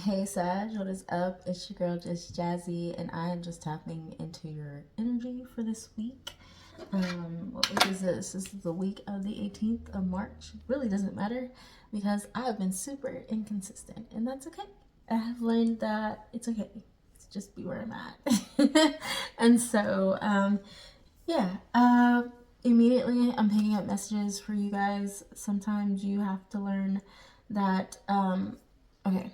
Hey Sag, what is up? It's your girl Just Jazzy, and I am just tapping into your energy for this week. What week is this? This is the week of the 18th of March. Really doesn't matter because I have been super inconsistent, and that's okay. I have learned that it's okay. It's just be where I'm at. and so, yeah, immediately I'm picking up messages for you guys. Sometimes you have to learn that, okay,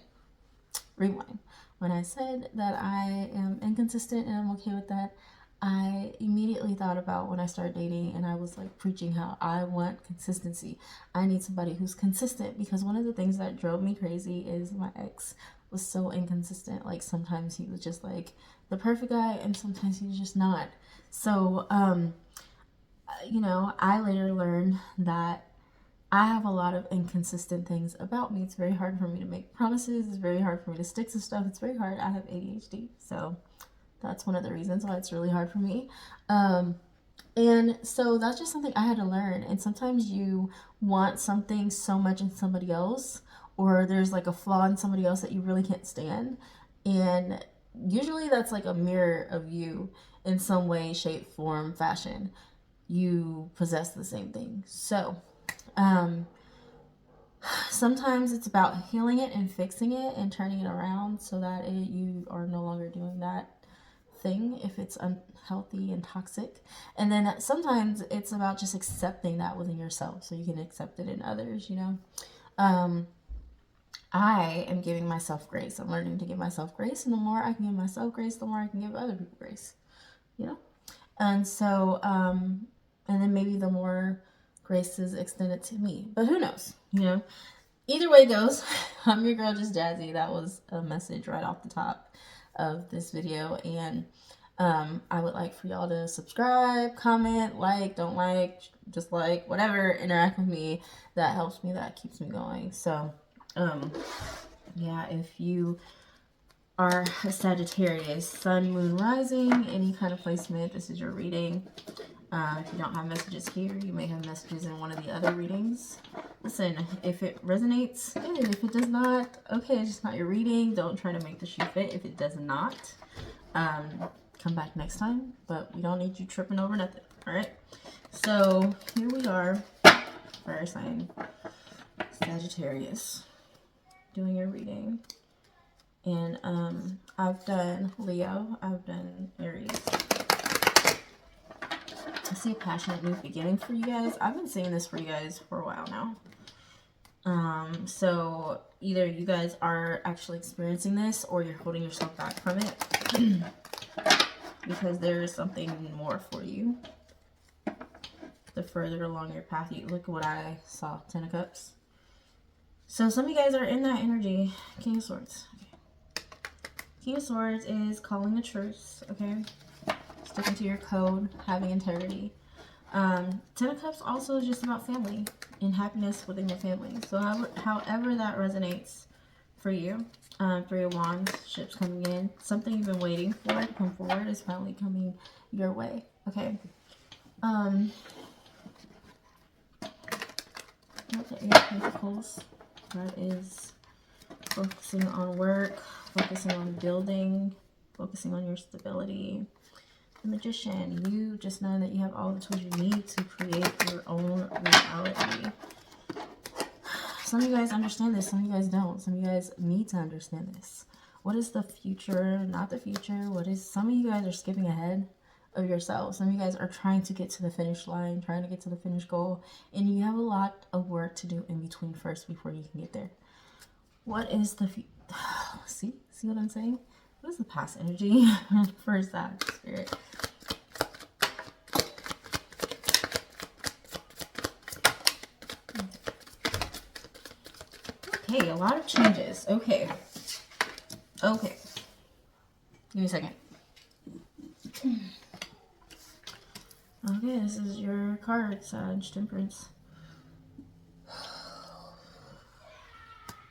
rewind. When I said that I am inconsistent and I'm okay with that, I immediately thought about when I started dating and I was like preaching how I want consistency. I need somebody who's consistent because one of the things that drove me crazy is my ex was so inconsistent. Like sometimes he was just like the perfect guy and sometimes he was just not. So, I later learned that I have a lot of inconsistent things about me. It's very hard for me to make promises. It's very hard for me to stick to stuff. It's very hard. I have ADHD. So that's one of the reasons why it's really hard for me. And so that's just something I had to learn. And sometimes you want something so much in somebody else, or there's like a flaw in somebody else that you really can't stand. And usually that's like a mirror of you in some way, shape, form, fashion. You possess the same thing. So, um, sometimes it's about healing it and fixing it and turning it around so that you are no longer doing that thing if it's unhealthy and toxic. And then sometimes it's about just accepting that within yourself so you can accept it in others. Um, I am giving myself grace. I'm learning to give myself grace, and the more I can give myself grace, the more I can give other people grace, you know? And so, and then maybe the more grace is extended to me. But who knows? Either way it goes, I'm your girl, Just Jazzy. That was a message right off the top of this video. And I would like for y'all to subscribe, comment, like, don't like, just like, whatever, interact with me. That helps me, that keeps me going. So, yeah, if you are a Sagittarius, Sun, Moon, Rising, any kind of placement, this is your reading. If you don't have messages here, you may have messages in one of the other readings. Listen, if it resonates, good. If it does not, okay, it's just not your reading. Don't try to make the shoe fit if it does not. Come back next time, but we don't need you tripping over nothing, all right? So here we are, fire sign, Sagittarius, doing your reading. And I've done Leo, I've done Aries. I see a passionate new beginning for you guys. I've been saying this for you guys for a while now. So either you guys are actually experiencing this or you're holding yourself back from it because there is something more for you. The further along your path, you look at what I saw, 10 of Cups. So some of you guys are in that energy. King of Swords. Okay. King of Swords is calling a truce, okay? Sticking to your code, having integrity. 10 of Cups also is just about family and happiness within your family. So however that resonates for you. 3 of Wands, ships coming in. Something you've been waiting for to come forward is finally coming your way. Okay. The Eight of Pentacles. That is focusing on work, focusing on building, focusing on your stability. The Magician, you just know that you have all the tools you need to create your own reality. Some of you guys understand this, some of you guys don't. Some of you guys need to understand this. What is the future, not the future? Some of you guys are skipping ahead of yourselves. Some of you guys are trying to get to the finish line, trying to get to the finish goal, and you have a lot of work to do in between first before you can get there. What is the see what I'm saying? What is the past energy for that spirit? Okay, a lot of changes. Okay. Give me a second. Okay, this is your card, Sag, Temperance.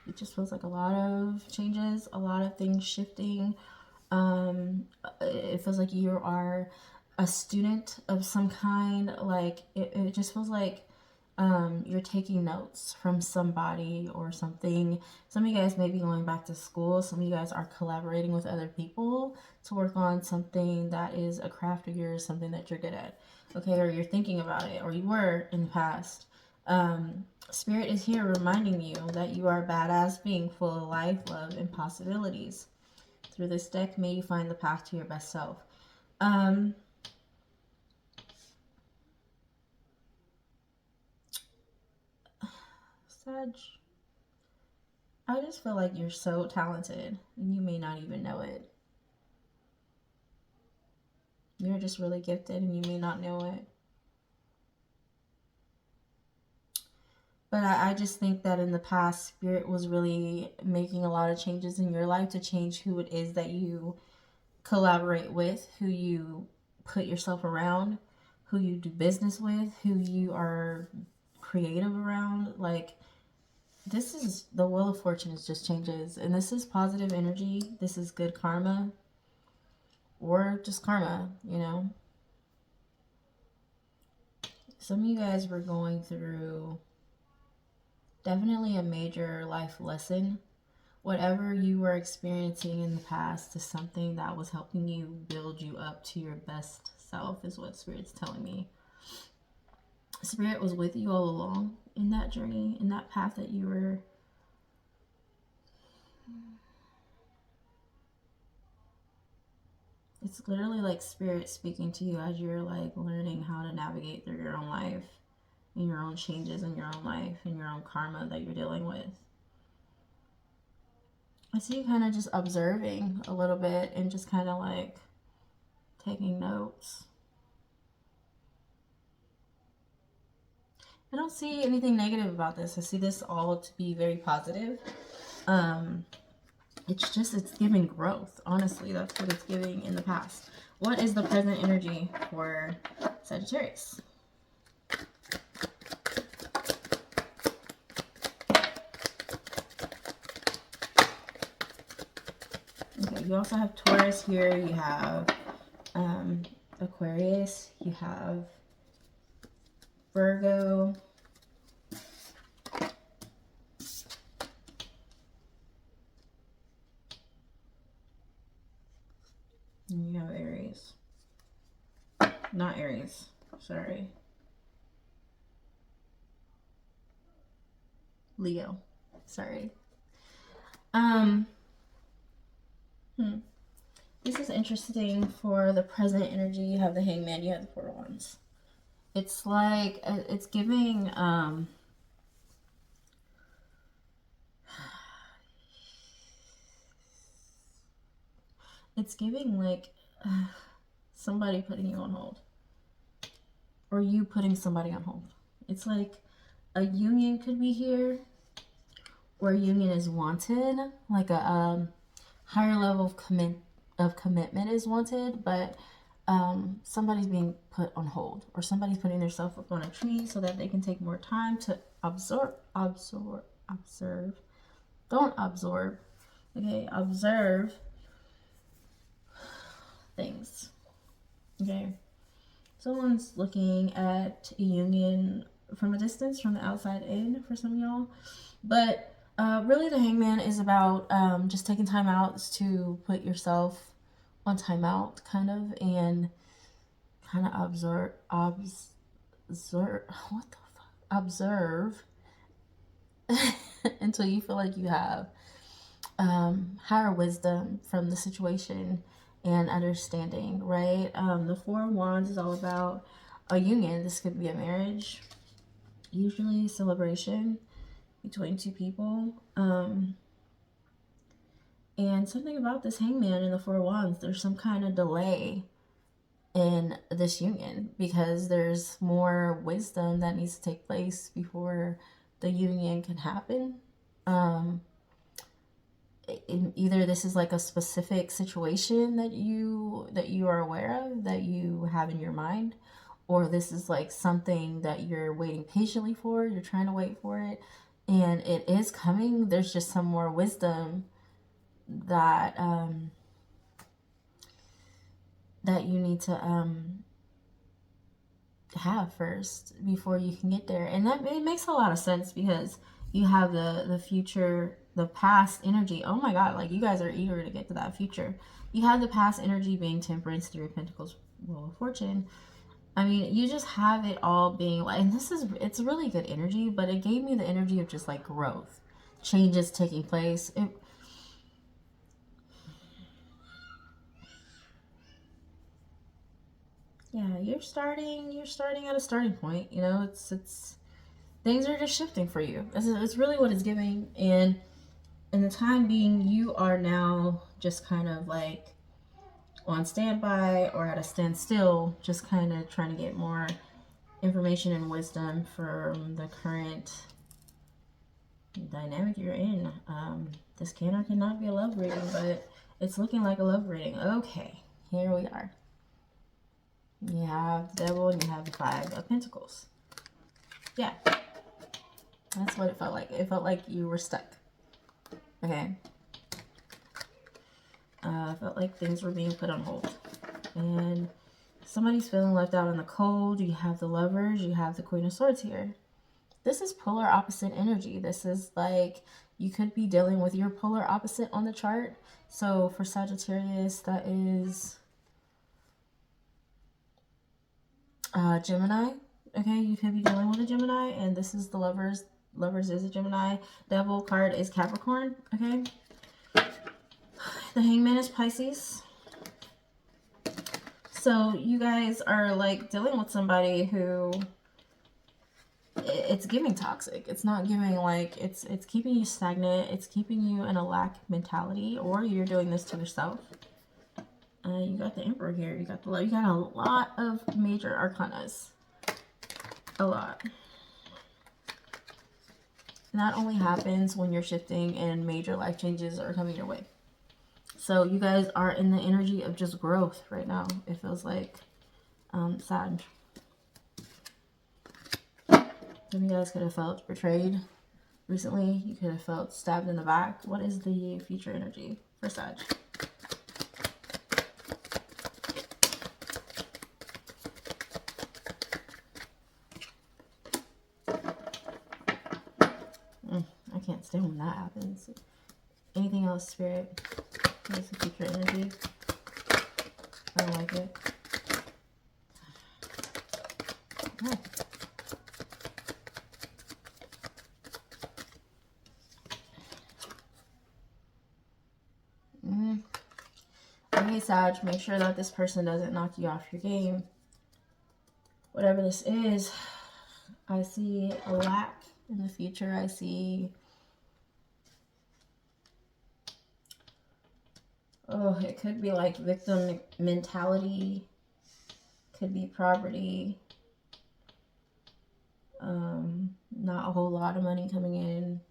It just feels like a lot of changes, a lot of things shifting. It feels like you are a student of some kind. Like it just feels like you're taking notes from somebody or something. Some of you guys may be going back to school. Some of you guys are collaborating with other people to work on something that is a craft of yours, something that you're good at. Okay, or you're thinking about it, or you were in the past. Spirit is here reminding you that you are a badass being full of life, love, and possibilities. Through this deck, may you find the path to your best self. Sag, I just feel like you're so talented and you may not even know it. You're just really gifted and you may not know it. But I just think that in the past, Spirit was really making a lot of changes in your life to change who it is that you collaborate with, who you put yourself around, who you do business with, who you are creative around. Like, this is the Wheel of Fortune is just changes. And this is positive energy. This is good karma. Or just karma, you know. Some of you guys were going through definitely a major life lesson. Whatever you were experiencing in the past is something that was helping you build you up to your best self, is what Spirit's telling me. Spirit was with you all along in that journey, in that path that you were. It's literally like Spirit speaking to you as you're like learning how to navigate through your own life and your own changes in your own life and your own karma that you're dealing with. I see you kind of just observing a little bit and just kind of like taking notes. I don't see anything negative about this. I see this all to be very positive. It's giving growth. Honestly, that's what it's giving in the past. What is the present energy for Sagittarius? Okay, you also have Taurus here. You have Aquarius. You have Virgo. And you have Aries. Not Aries. Sorry. Leo. Sorry. This is interesting for the present energy. You have the Hangman, you have the Four of Wands. It's like, it's giving, it's giving like somebody putting you on hold. Or you putting somebody on hold. It's like a union could be here, or a union is wanted, like a higher level of commitment is wanted, but somebody's being put on hold, or somebody's putting themselves up on a tree so that they can take more time to observe. Don't absorb, okay? Observe things, okay? Someone's looking at a union from a distance, from the outside in for some of y'all. But really the Hangman is about just taking time out to put yourself on timeout, kind of, and kind of observe, what the fuck? Observe until you feel like you have higher wisdom from the situation and understanding, right? The Four of Wands is all about a union. This could be a marriage, usually celebration between two people. And something about this Hangman and the Four of Wands, there's some kind of delay in this union because there's more wisdom that needs to take place before the union can happen. Either this is like a specific situation that you are aware of, that you have in your mind, or this is like something that you're waiting patiently for, you're trying to wait for it, and it is coming. There's just some more wisdom that that you need to have first before you can get there. And that, it makes a lot of sense because you have the future, the past energy. Oh my god, like you guys are eager to get to that future. You have the past energy being Temperance, Three of Pentacles, Wheel of Fortune. I mean, you just have it all being like, and it's really good energy, but it gave me the energy of just like growth, changes taking place. Yeah, you're starting at a starting point. You know, it's things are just shifting for you. It's really what it's giving. And in the time being, you are now just kind of like on standby or at a standstill, just kind of trying to get more information and wisdom from the current dynamic you're in. This can or cannot be a love reading, but it's looking like a love reading. Okay, here we are. You have the Devil and you have the Five of Pentacles. Yeah, that's what it felt like. It felt like you were stuck. Okay. I felt like things were being put on hold. And somebody's feeling left out in the cold. You have the Lovers. You have the Queen of Swords here. This is polar opposite energy. This is like you could be dealing with your polar opposite on the chart. So for Sagittarius, that is Gemini. Okay, you could be dealing with a Gemini. And this is the Lovers. Lovers is a Gemini. Devil card is Capricorn. Okay. The Hangman is Pisces. So you guys are like dealing with somebody who it's giving toxic. It's not giving like it's keeping you stagnant. It's keeping you in a lack mentality, or you're doing this to yourself. You got the Emperor here. You got you got a lot of major arcanas. A lot. And that only happens when you're shifting and major life changes are coming your way. So you guys are in the energy of just growth right now. It feels like sad. Some of you guys could have felt betrayed recently. You could have felt stabbed in the back. What is the future energy for Sag? I can't stand when that happens. Anything else, Spirit? What's the future energy? I don't like it. Oh. Okay, Sag, make sure that this person doesn't knock you off your game. Whatever this is, I see a lack in the future. I see... Oh, it could be like victim mentality. Could be poverty. Not a whole lot of money coming in.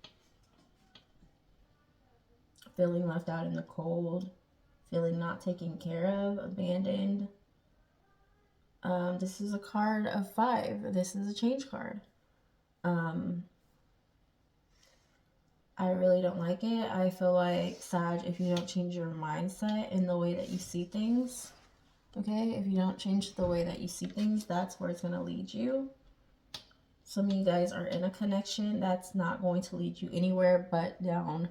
Feeling left out in the cold. Feeling not taken care of. Abandoned. This is a card of 5. This is a change card. I really don't like it. I feel like, Sag, if you don't change your mindset in the way that you see things, okay? If you don't change the way that you see things, that's where it's going to lead you. Some of you guys are in a connection that's not going to lead you anywhere but down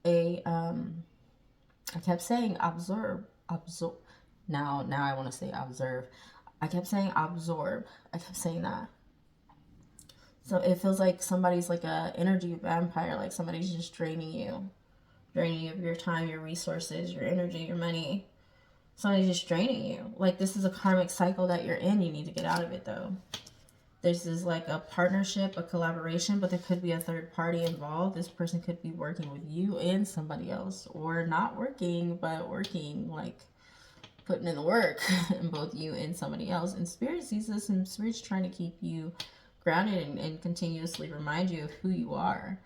a, I kept saying absorb. Now I want to say observe. I kept saying absorb. I kept saying that. So it feels like somebody's like a energy vampire, like somebody's just draining you of your time, your resources, your energy, your money. Somebody's just draining you. Like this is a karmic cycle that you're in. You need to get out of it though. This is like a partnership, a collaboration, but there could be a third party involved. This person could be working with you and somebody else, or not working, but working, like putting in the work in both you and somebody else. And Spirit sees this, and Spirit's trying to keep you grounded and continuously remind you of who you are.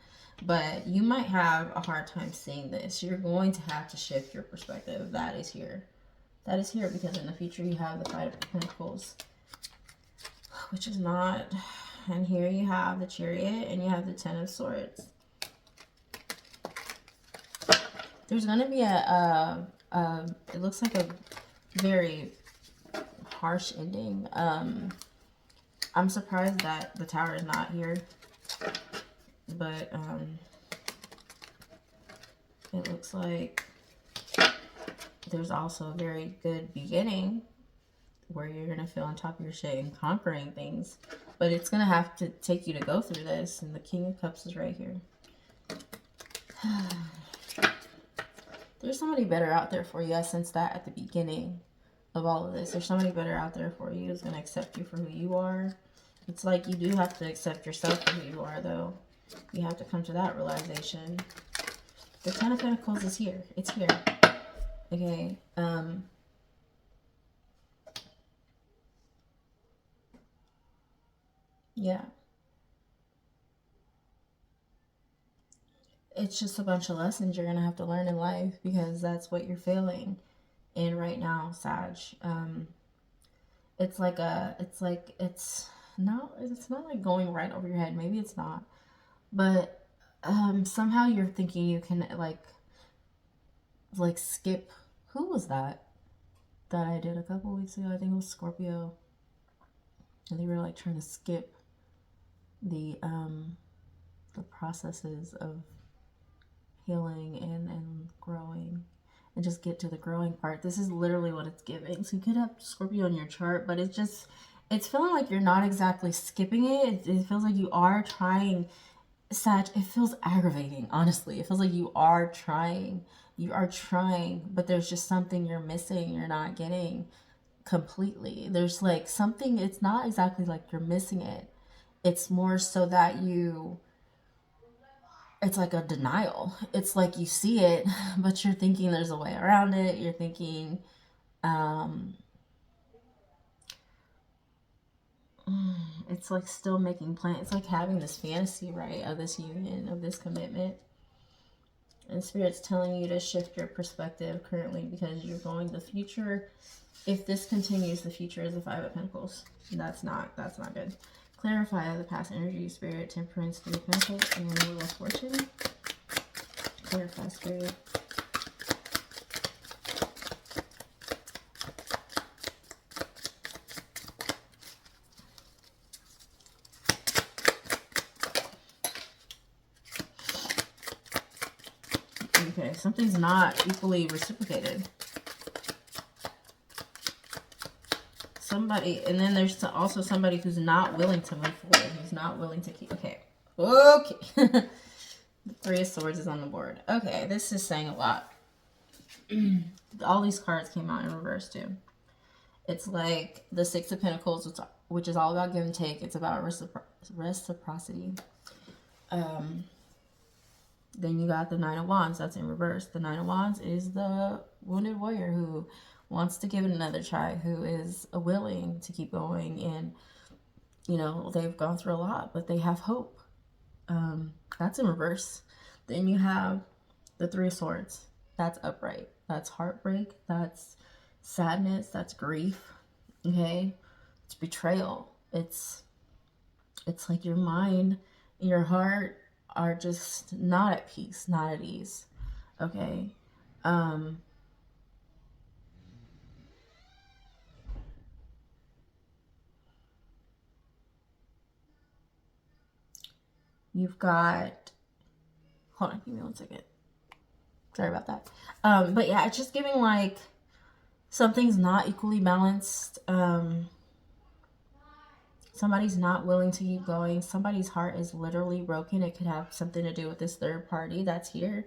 But you might have a hard time seeing this. You're going to have to shift your perspective. That is here. That is here because in the future you have the Five of Pentacles, which is not. And here you have the Chariot and you have the Ten of Swords. There's going to be it looks like a very harsh ending. I'm surprised that the Tower is not here. But it looks like there's also a very good beginning where you're going to feel on top of your shit and conquering things. But it's going to have to take you to go through this. And the King of Cups is right here. There's somebody better out there for you. I sense that at the beginning of all of this. There's somebody better out there for you who's going to accept you for who you are. It's like you do have to accept yourself for who you are, though. You have to come to that realization. The Ten of Pentacles is here. It's here. Okay. Yeah. It's just a bunch of lessons you're going to have to learn in life because that's what you're feeling in right now, Sag. It's not like going right over your head. Maybe it's not. But somehow you're thinking you can like skip. Who was that I did a couple weeks ago? I think it was Scorpio. And they were like trying to skip the processes of healing and growing and just get to the growing part. This is literally what it's giving. So you could have Scorpio in your chart, but it's feeling like you're not exactly skipping it. It feels like you are trying. Sag, it feels aggravating, honestly. It feels like you are trying, but there's just something you're missing, you're not getting completely. There's like something, it's not exactly like you're missing it. It's more so that it's like a denial. It's like you see it, but you're thinking there's a way around it. You're thinking, it's like still making plans. It's like having this fantasy, right, of this union, of this commitment. And Spirit's telling you to shift your perspective currently because you're going the future. If this continues, the future is the Five of Pentacles. That's not good. Clarify the past energy, Spirit, Temperance, Three of Pentacles, and Wheel of Fortune. Clarify, Spirit. Okay, something's not equally reciprocated. Somebody, and then there's also somebody who's not willing to move forward, who's not willing to keep, okay. The Three of Swords is on the board. Okay, this is saying a lot. All these cards came out in reverse too. It's like the Six of Pentacles, which is all about give and take. It's about reciprocity. Then you got the Nine of Wands. That's in reverse. The Nine of Wands is the wounded warrior who wants to give it another try, who is willing to keep going. And, you know, they've gone through a lot, but they have hope. That's in reverse. Then you have the Three of Swords. That's upright. That's heartbreak. That's sadness. That's grief. Okay? It's betrayal. It's like your mind and your heart are just not at peace, not at ease. Okay? You've got, hold on, give me 1 second. Sorry about that. But yeah, it's just giving like something's not equally balanced. Somebody's not willing to keep going. Somebody's heart is literally broken. It could have something to do with this third party that's here.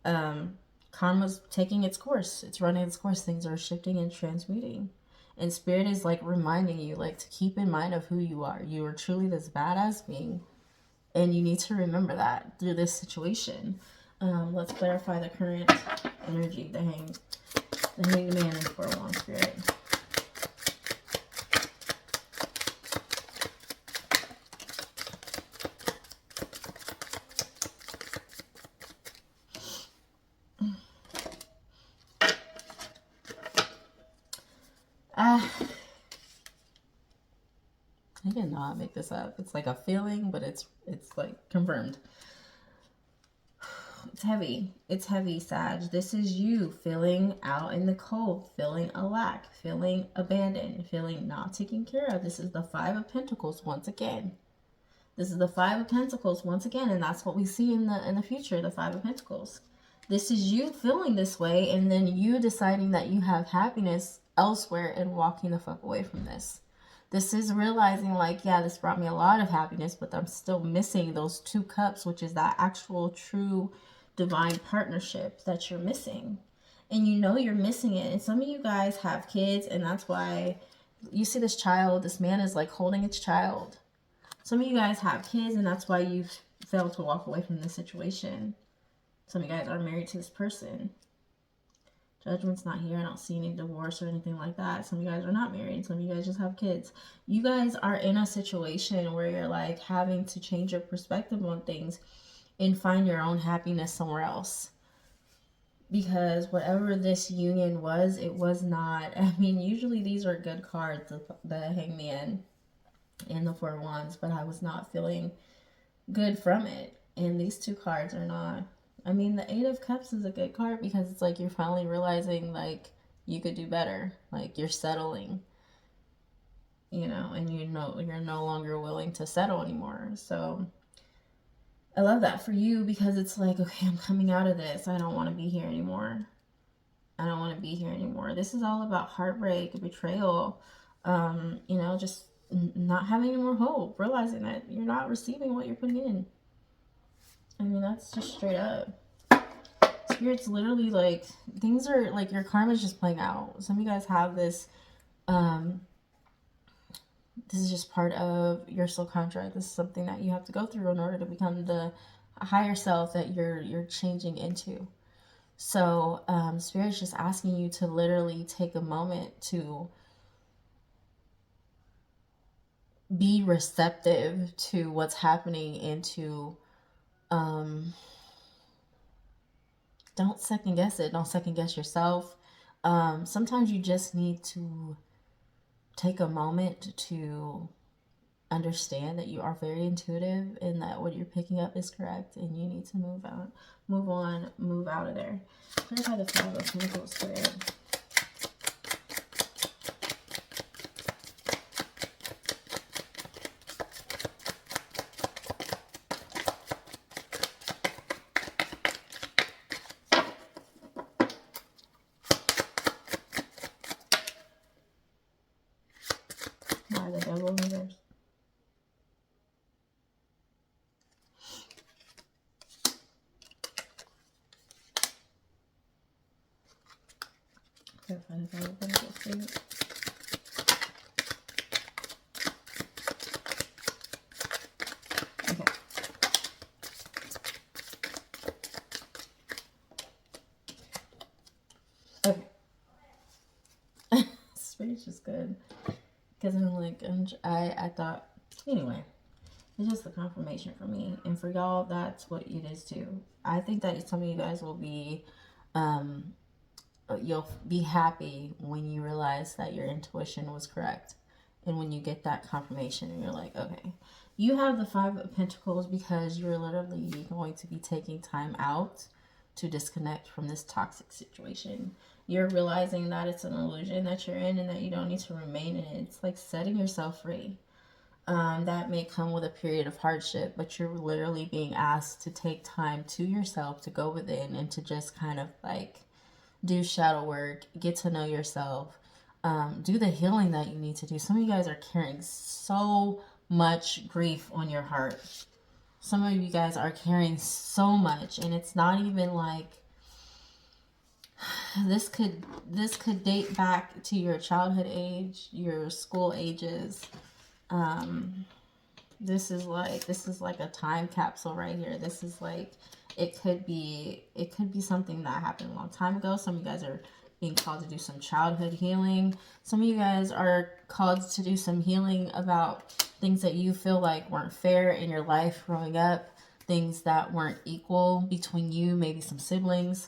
Karma's taking its course. It's running its course. Things are shifting and transmuting. And Spirit is like reminding you like to keep in mind of who you are. You are truly this badass being. And you need to remember that through this situation. Let's clarify the current energy. The Hanged Man and Four of Wands, Spirit. I cannot make this up. It's like a feeling, but it's like confirmed. heavy. It's heavy, Sag. This is you feeling out in the cold, feeling a lack, feeling abandoned, feeling not taken care of. This is the Five of Pentacles once again. This is the Five of Pentacles once again, and that's what we see in the future, the Five of Pentacles. This is you feeling this way, and then you deciding that you have happiness elsewhere and walking the fuck away from this. This is realizing like, yeah, this brought me a lot of happiness, but I'm still missing those 2 cups, which is that actual true divine partnership that you're missing. And you know you're missing it. And some of you guys have kids, and that's why you see this child, this man is like holding his child. Some of you guys have kids, and that's why you failed to walk away from this situation. Some of you guys are married to this person. Judgment's not here. I don't see any divorce or anything like that. Some of you guys are not married. Some of you guys just have kids. You guys are in a situation where you're like having to change your perspective on things and find your own happiness somewhere else. Because whatever this union was, it was not. I mean, usually these are good cards, the Hangman and the Four of Wands, but I was not feeling good from it. And these 2 cards are not. I mean, the Eight of Cups is a good card because it's like you're finally realizing like you could do better. Like you're settling, you know, and you know you're no longer willing to settle anymore. So I love that for you because it's like, okay, I'm coming out of this. I don't want to be here anymore. I don't want to be here anymore. This is all about heartbreak, betrayal, you know, just not having any more hope, realizing that you're not receiving what you're putting in. I mean, that's just straight up. Spirit's literally like, things are like, your karma's just playing out. Some of you guys have this, this is just part of your soul contract. This is something that you have to go through in order to become the higher self that you're changing into. So, Spirit's just asking you to literally take a moment to be receptive to what's happening and to, don't second guess it. Don't second guess yourself. Sometimes you just need to take a moment to understand that you are very intuitive and that what you're picking up is correct, and you need to move on, move out of there. Clarify the Five of Pentacles, Spirit. Why the Devil in reverse? Clarify the Five of Pentacles, Spirit. Okay. Okay. Spirit's just good. Because I'm like, I thought, anyway, it's just the confirmation for me. And for y'all, that's what it is too. I think that some of you guys will be, you'll be happy when you realize that your intuition was correct. And when you get that confirmation and you're like, okay, you have the Five of Pentacles because you're literally going to be taking time out to disconnect from this toxic situation. You're realizing that it's an illusion that you're in and that you don't need to remain in it. It's like setting yourself free. That may come with a period of hardship, but you're literally being asked to take time to yourself, to go within and to just kind of like do shadow work, get to know yourself, do the healing that you need to do. Some of you guys are carrying so much grief on your heart. Some of you guys are carrying so much, and it's not even like, this could date back to your childhood age, your school ages. This is like a time capsule right here. This is like, it could be something that happened a long time ago. Some of you guys are being called to do some childhood healing. Some of you guys are called to do some healing about things that you feel like weren't fair in your life growing up, things that weren't equal between you, maybe some siblings.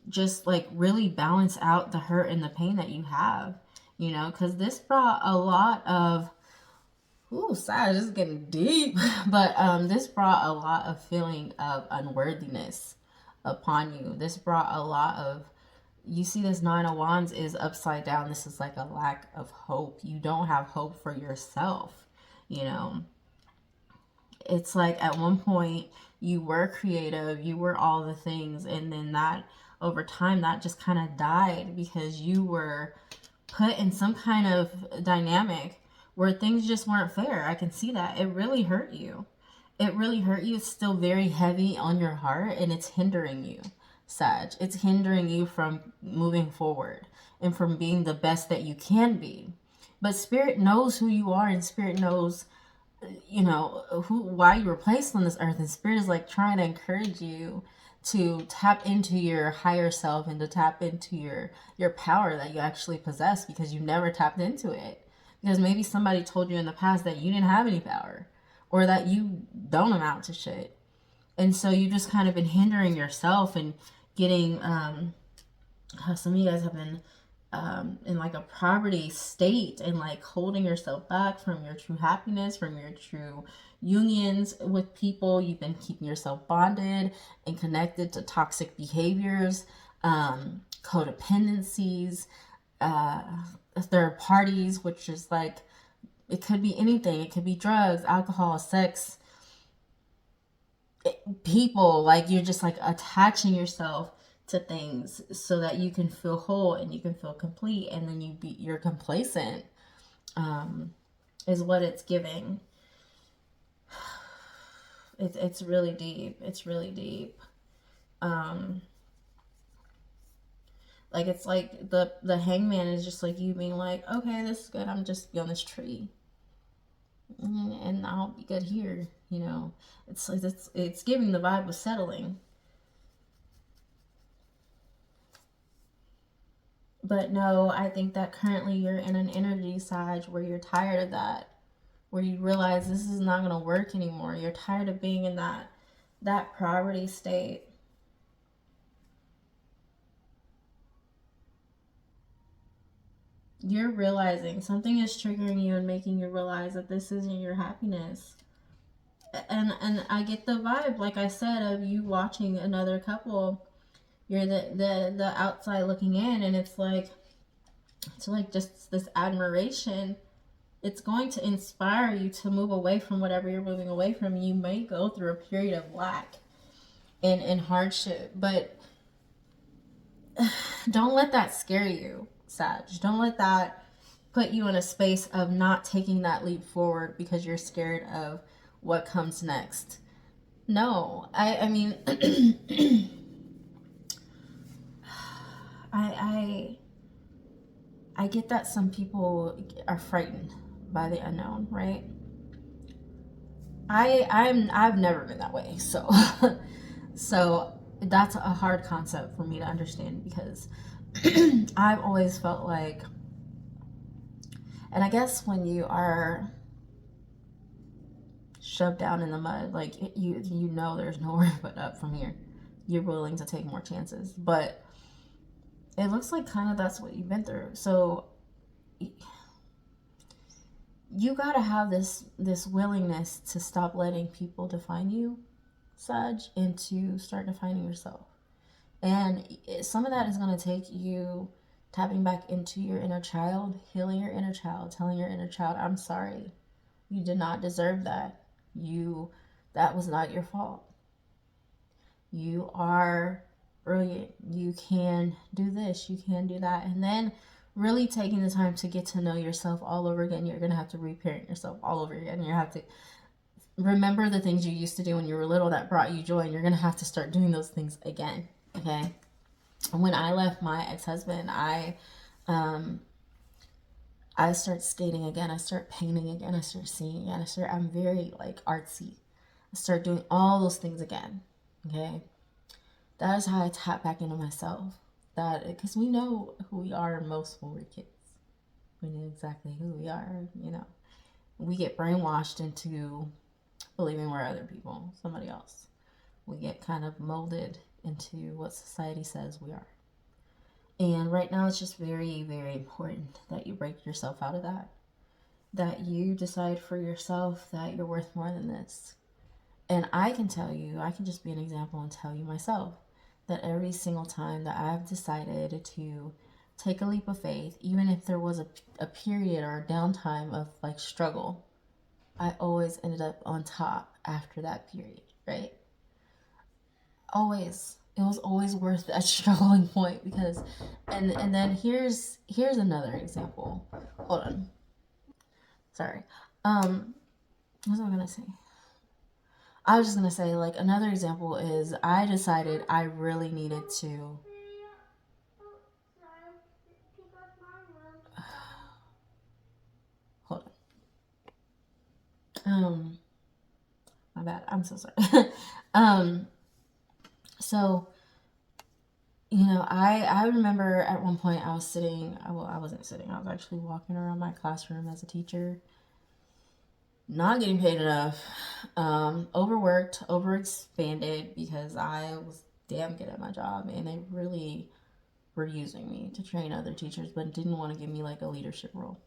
Just like really balance out the hurt and the pain that you have, you know, because this brought a lot of Ooh, Sag, this is getting deep. But this brought a lot of feeling of unworthiness upon you. This brought a lot of, you see this Nine of Wands is upside down. This is like a lack of hope. You don't have hope for yourself. You know, it's like at one point you were creative, you were all the things, and then that over time that just kind of died because you were put in some kind of dynamic where things just weren't fair. I can see that. It really hurt you. It really hurt you. It's still very heavy on your heart and it's hindering you, Sag. It's hindering you from moving forward and from being the best that you can be. But Spirit knows who you are, and Spirit knows, you know, why you were placed on this earth. And Spirit is like trying to encourage you to tap into your higher self and to tap into your power that you actually possess, because you never tapped into it. Because maybe somebody told you in the past that you didn't have any power or that you don't amount to shit. And so you just kind of been hindering yourself and getting, some of you guys have been in like a poverty state and like holding yourself back from your true happiness, from your true unions with people. You've been keeping yourself bonded and connected to toxic behaviors, codependencies, third parties, which is like, it could be anything. It could be drugs, alcohol, sex, people. Like you're just like attaching yourself to things so that you can feel whole and you can feel complete, and then you're complacent, is what it's giving. It's really deep. It's really deep. Like it's like the hangman is just like you being like, okay, this is good. I'm just on this tree, and I'll be good here. You know, it's giving the vibe of settling. But no, I think that currently you're in an energy, Sag, where you're tired of that, where you realize this is not going to work anymore. You're tired of being in that poverty state. You're realizing something is triggering you and making you realize that this isn't your happiness. And I get the vibe, like I said, of you watching another couple. You're the outside looking in, and it's like just this admiration. It's going to inspire you to move away from whatever you're moving away from. You may go through a period of lack and hardship, but don't let that scare you, Sag. Don't let that put you in a space of not taking that leap forward because you're scared of what comes next. No, I mean, I get that some people are frightened by the unknown, right? I've never been that way, so so that's a hard concept for me to understand, because I've always felt like, and I guess when you are shoved down in the mud, like you know there's nowhere but up from here, you're willing to take more chances. But it looks like kind of that's what you've been through. So you gotta have this willingness to stop letting people define you, Sag, and to start defining yourself. And some of that is going to take you tapping back into your inner child, healing your inner child, telling your inner child, I'm sorry, you did not deserve that. That was not your fault. You are brilliant. You can do this, you can do that. And then really taking the time to get to know yourself all over again. You're going to have to reparent yourself all over again. You have to remember the things you used to do when you were little that brought you joy, and you're going to have to start doing those things again. Okay? When I left my ex-husband, I start skating again. I start painting again. I start singing again. I'm very like artsy. I start doing all those things again. Okay? That is how I tap back into myself. Because we know who we are most when we're kids. We know exactly who we are, you know. We get brainwashed into believing we're other people, somebody else. We get kind of molded into what society says we are. And right now it's just very, very important that you break yourself out of that. that you decide for yourself that you're worth more than this. And I can tell you, I can just be an example and tell you myself that every single time that I've decided to take a leap of faith, even if there was a period or a downtime of like struggle, I always ended up on top after that period, right? Always. It was always worth that struggling point because and then here's another example. Hold on. Sorry. What was I gonna say? I was just gonna say, like, another example is I decided I really needed to. Hold on. My bad. I'm so sorry. um, so I remember at one point I was sitting. Well, I wasn't sitting. I was actually walking around my classroom as a teacher, not getting paid enough, overworked, overexpanded because I was damn good at my job, and they really were using me to train other teachers, but didn't want to give me like a leadership role,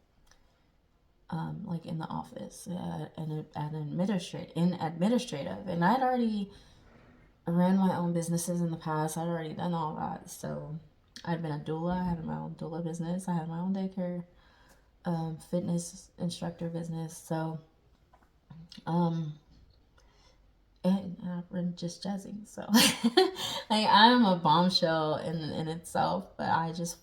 like in the office and administrative. And I'd already ran my own businesses in the past. I'd already done all that, so I'd been a doula. I had my own doula business. I had my own daycare, fitness instructor business. So, um, and I'm just jazzing. So, like, I'm a bombshell in itself, but I just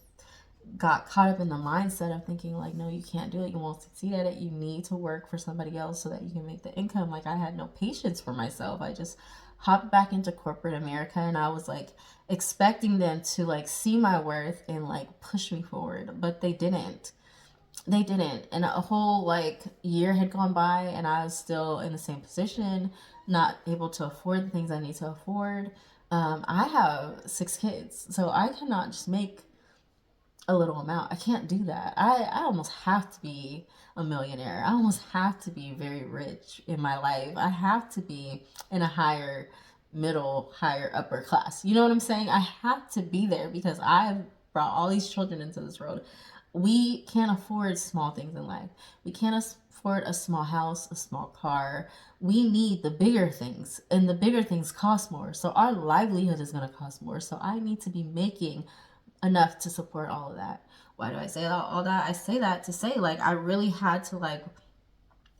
got caught up in the mindset of thinking like, no, you can't do it, you won't succeed at it, you need to work for somebody else so that you can make the income. Like, I had no patience for myself. I just hopped back into corporate America, and I was like expecting them to like see my worth and like push me forward, but they didn't. And a whole like year had gone by, and I was still in the same position, not able to afford the things I need to afford. I have 6 kids, so I cannot just make a little amount. I can't do that. I almost have to be a millionaire. I almost have to be very rich in my life. I have to be in a higher middle, higher upper class. You know what I'm saying? I have to be there because I've brought all these children into this world. We can't afford small things in life. We can't afford a small house, a small car. We need the bigger things, and the bigger things cost more. So our livelihood is going to cost more. So I need to be making enough to support all of that. Why do I say all that? I say that to say, like, I really had to like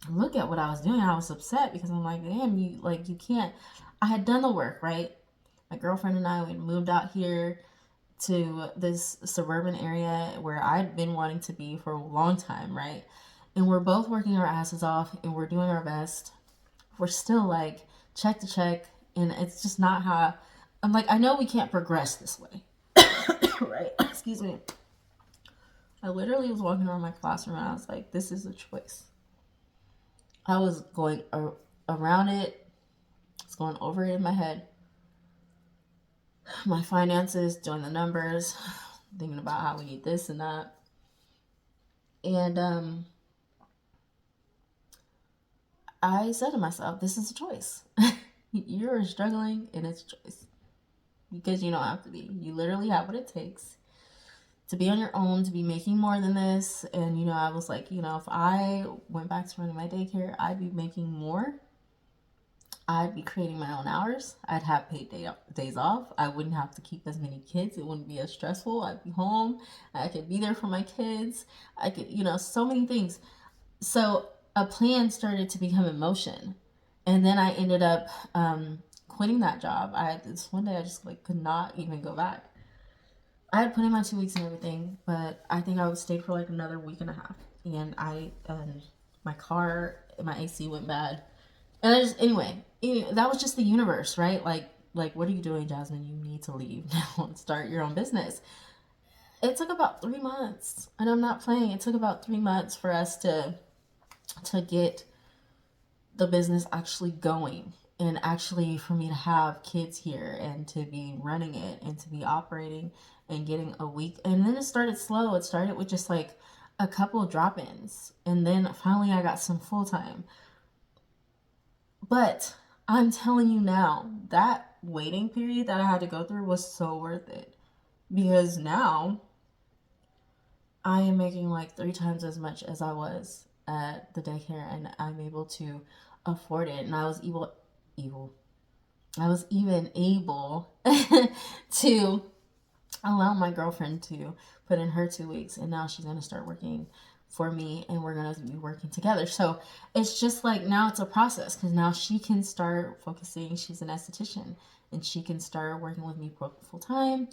look at what I was doing. I was upset because I'm like, damn, you can't. I had done the work, right? My girlfriend and I, we moved out here to this suburban area where I'd been wanting to be for a long time, right? And we're both working our asses off and we're doing our best. We're still like check to check, and it's just not how I'm like, I know we can't progress this way. Right? Excuse me. I literally was walking around my classroom and I was like, this is a choice. I was going around it, I was going over it in my head. My finances, doing the numbers, thinking about how we need this and that. And I said to myself, this is a choice. You're struggling, and it's a choice. Because you don't have to be. You literally have what it takes to be on your own, to be making more than this. And, I was like, if I went back to running my daycare, I'd be making more. I'd be creating my own hours. I'd have paid days off. I wouldn't have to keep as many kids. It wouldn't be as stressful. I'd be home. I could be there for my kids. I could, so many things. So a plan started to become in motion. And then I ended up quitting that job. This one day I just like could not even go back. I had put in my 2 weeks and everything, but I think I would stay for like another week and a half. And my car, my AC went bad. And anyway, that was just the universe, right? Like, what are you doing, Jasmine? You need to leave now and start your own business. It took about 3 months, and I'm not playing. It took about 3 months for us to get the business actually going, and actually for me to have kids here and to be running it and to be operating and getting a week. And then it started slow. It started with just like a couple of drop-ins, and then finally I got some full-time. But I'm telling you now, that waiting period that I had to go through was so worth it, because now I am making like 3 times as much as I was at the daycare, and I'm able to afford it. And I was evil. I was even able to allow my girlfriend to put in her 2 weeks, and now she's gonna start working for me, and we're gonna be working together. So it's just like, now it's a process, because now she can start focusing. She's an esthetician, and she can start working with me full time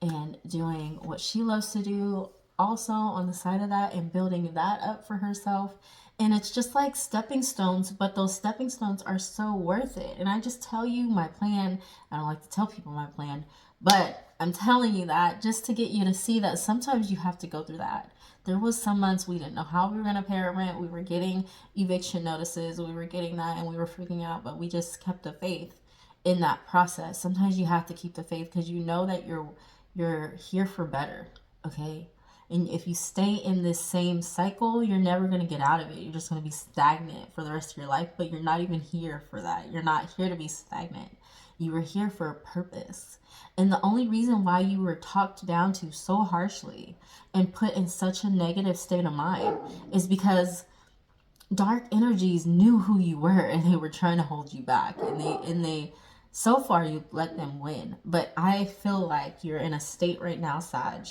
and doing what she loves to do also on the side of that, and building that up for herself. And it's just like stepping stones, but those stepping stones are so worth it. And I just tell you my plan. I don't like to tell people my plan, but I'm telling you that just to get you to see that sometimes you have to go through that. There was some months we didn't know how we were going to pay our rent. We were getting eviction notices. We were getting that, and we were freaking out, but we just kept the faith in that process. Sometimes you have to keep the faith, because you know that you're here for better, okay? And if you stay in this same cycle, you're never going to get out of it. You're just going to be stagnant for the rest of your life, but you're not even here for that. You're not here to be stagnant. You were here for a purpose. And the only reason why you were talked down to so harshly and put in such a negative state of mind is because dark energies knew who you were, and they were trying to hold you back. And they so far you let them win. But I feel like you're in a state right now, Sag,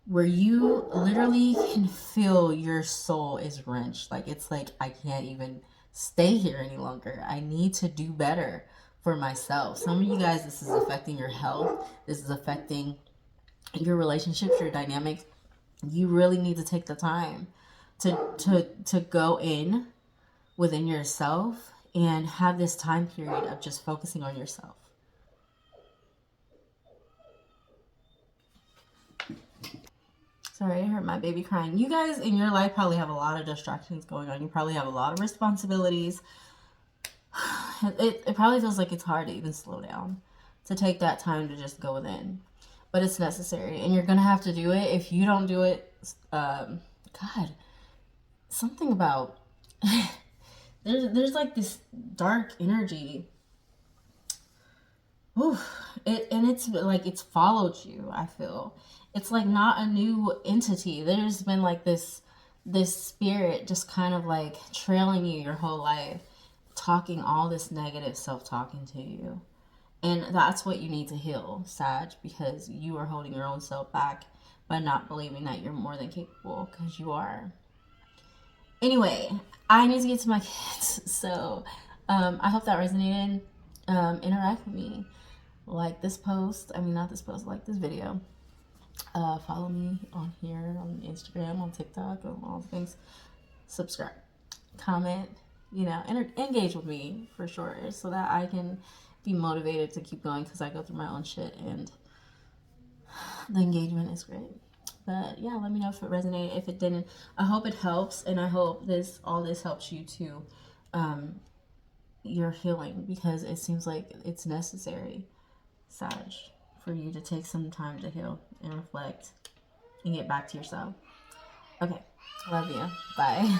where you literally can feel your soul is wrenched. Like, it's like, I can't even stay here any longer. I need to do better for myself. Some of you guys, this is affecting your health. This is affecting your relationships, your dynamics. You really need to take the time to go in within yourself and have this time period of just focusing on yourself. Sorry, I heard my baby crying. You guys in your life probably have a lot of distractions going on. You probably have a lot of responsibilities. It probably feels like it's hard to even slow down, to take that time to just go within. But it's necessary, and you're going to have to do it. If you don't do it, God, something about, there's like this dark energy. And it's like, it's followed you, I feel. It's like not a new entity. There's been like this spirit just kind of like trailing you your whole life, talking all this negative self-talking to you. And that's what you need to heal, Sag, because you are holding your own self back by not believing that you're more than capable, because you are. Anyway, I need to get to my kids, so I hope that resonated. Interact with me. Like this post, not this post, like this video. Follow me on here, on Instagram, on TikTok, on all the things. Subscribe, comment, engage with me for sure, so that I can be motivated to keep going, because I go through my own shit, and the engagement is great. But yeah, let me know if it resonated. If it didn't, I hope it helps, and I hope all this helps you to your healing, because it seems like it's necessary, Sag, for you to take some time to heal and reflect and get back to yourself. Okay, love you. Bye.